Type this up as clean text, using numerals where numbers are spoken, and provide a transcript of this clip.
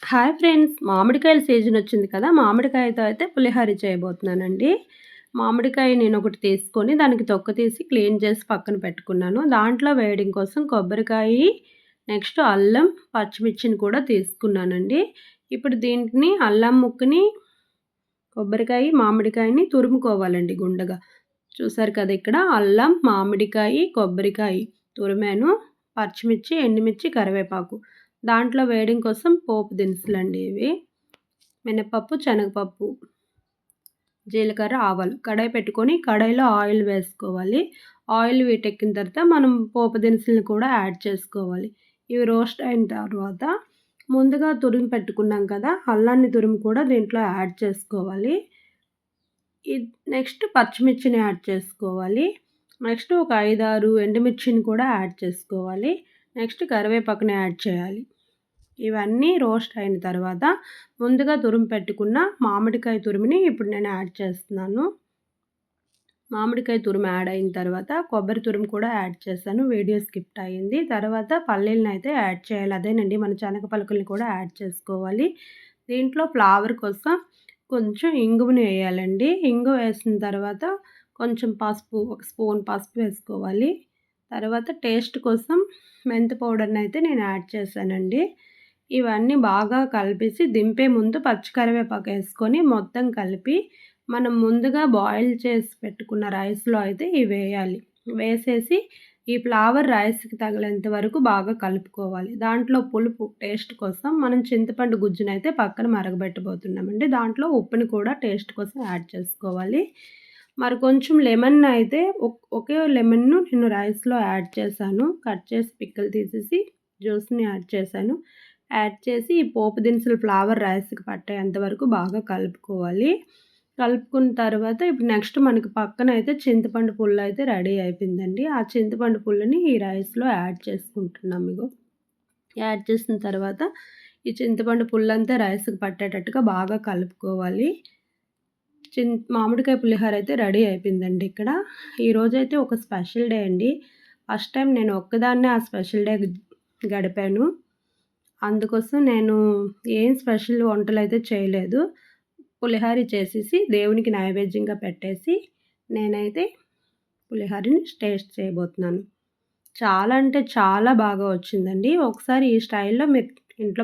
Hi friends! మామిడికాయల season వచ్చింది కదా! మామిడికాయతో అయితే పులిహోర చేయబోతున్నానండి. మామిడికాయ నేనొకటి తీసుకొని దానికి తొక్క తీసి క్లీన్ చేసి పక్కన పెట్టుకున్నాను. దాంట్లో వేయడం కోసం కొబ్బరికాయి, నెక్స్ట్ అల్లం, పచ్చిమిర్చిని కూడా తీసుకున్నానండి. ఇప్పుడు దీంటిని అల్లం ముక్కని, కొబ్బరికాయ, మామిడికాయని తురుముకోవాలండి గుండగా. చూసారు కదా ఇక్కడ అల్లం, మామిడికాయ, కొబ్బరికాయ తురిమాను. పచ్చిమిర్చి, ఎండుమిర్చి, కరివేపాకు. దాంట్లో వేయడం కోసం పోపు దినుసులండి ఇవి. మినపప్పు, శనగపప్పు, జీలకర్ర, ఆవాలు. కడాయి పెట్టుకొని కడాయిలో ఆయిల్ వేసుకోవాలి. ఆయిల్ వీటెక్కిన తర్వాత మనం పోపు దినుసులను కూడా యాడ్ చేసుకోవాలి. ఇవి రోస్ట్ అయిన తర్వాత ముందుగా తురిమి పెట్టుకున్నాం కదా! అల్లాన్ని తురిమి కూడా దీంట్లో యాడ్ చేసుకోవాలి. నెక్స్ట్ పచ్చిమిర్చిని యాడ్ చేసుకోవాలి. నెక్స్ట్ ఒక 5, 6 ఎండుమిర్చిని కూడా యాడ్ చేసుకోవాలి. నెక్స్ట్ కరివేపాకుని యాడ్ చేయాలి. ఇవన్నీ రోస్ట్ అయిన తర్వాత ముందుగా తురిమి పెట్టుకున్న మామిడికాయ తురిమిని ఇప్పుడు నేను యాడ్ చేస్తున్నాను. మామిడికాయ తురుము యాడ్ అయిన తర్వాత కొబ్బరి తురుము కూడా యాడ్ చేశాను. వీడియో స్కిప్ అయింది. తర్వాత పల్లీలను అయితే యాడ్ చేయాలి. అదేనండి మన శనగ పలుకుల్ని కూడా యాడ్ చేసుకోవాలి. దీంట్లో ఫ్లేవర్ కోసం కొంచెం ఇంగువని వేయాలండి. ఇంగువ వేసిన తర్వాత కొంచెం పసుపు, ఒక స్పూన్ పసుపు వేసుకోవాలి. తర్వాత టేస్ట్ కోసం మెంతి పౌడర్ని అయితే నేను యాడ్ చేశానండి. ఇవన్నీ బాగా కలిపేసి దింపే ముందు పచ్చి కరివేపాకు వేసుకొని మొత్తం కలిపి మనం ముందుగా బాయిల్ చేసి పెట్టుకున్న రైస్లో అయితే ఇవి వేయాలి. వేసేసి ఈ ఫ్లేవర్ రైస్కి తగిలేంత వరకు బాగా కలుపుకోవాలి. దాంట్లో పులుపు టేస్ట్ కోసం మనం చింతపండు గుజ్జునైతే పక్కన మరగబెట్టబోతున్నామండి. దాంట్లో ఉప్పుని కూడా టేస్ట్ కోసం యాడ్ చేసుకోవాలి. మరి కొంచెం లెమన్ అయితే ఒకే లెమన్ను నేను రైస్లో యాడ్ చేశాను. కట్ చేసి పిక్కలు తీసేసి జ్యూస్ని యాడ్ చేశాను. యాడ్ చేసి ఈ పోపు దినుసులు ఫ్లేవర్ రైస్కి పట్టేంత వరకు బాగా కలుపుకోవాలి. కలుపుకున్న తర్వాత ఇప్పుడు నెక్స్ట్ మనకి పక్కన అయితే చింతపండు పుల్ల అయితే రెడీ అయిపోయిందండి. ఆ చింతపండు పుల్లని ఈ రైస్లో యాడ్ చేసుకుంటున్నాం. యాడ్ చేసిన తర్వాత ఈ చింతపండు పుల్లంతా రైస్కి పట్టేటట్టుగా బాగా కలుపుకోవాలి. మామిడికాయ పులిహోర అయితే రెడీ అయిపోయిందండి ఇక్కడ. ఈరోజైతే ఒక స్పెషల్ డే అండి. ఫస్ట్ టైం నేను ఒక్కదాన్నే ఆ స్పెషల్ డే గడిపాను. అందుకోసం నేను ఏం స్పెషల్ వంటలైతే చేయలేదు. పులిహోర చేసేసి దేవునికి నైవేద్యంగా పెట్టేసి నేనైతే పులిహోరని టేస్ట్ చేయబోతున్నాను. చాలా అంటే చాలా బాగా వచ్చిందండి. ఒకసారి ఈ స్టైల్‌లో మీరు ఇంట్లో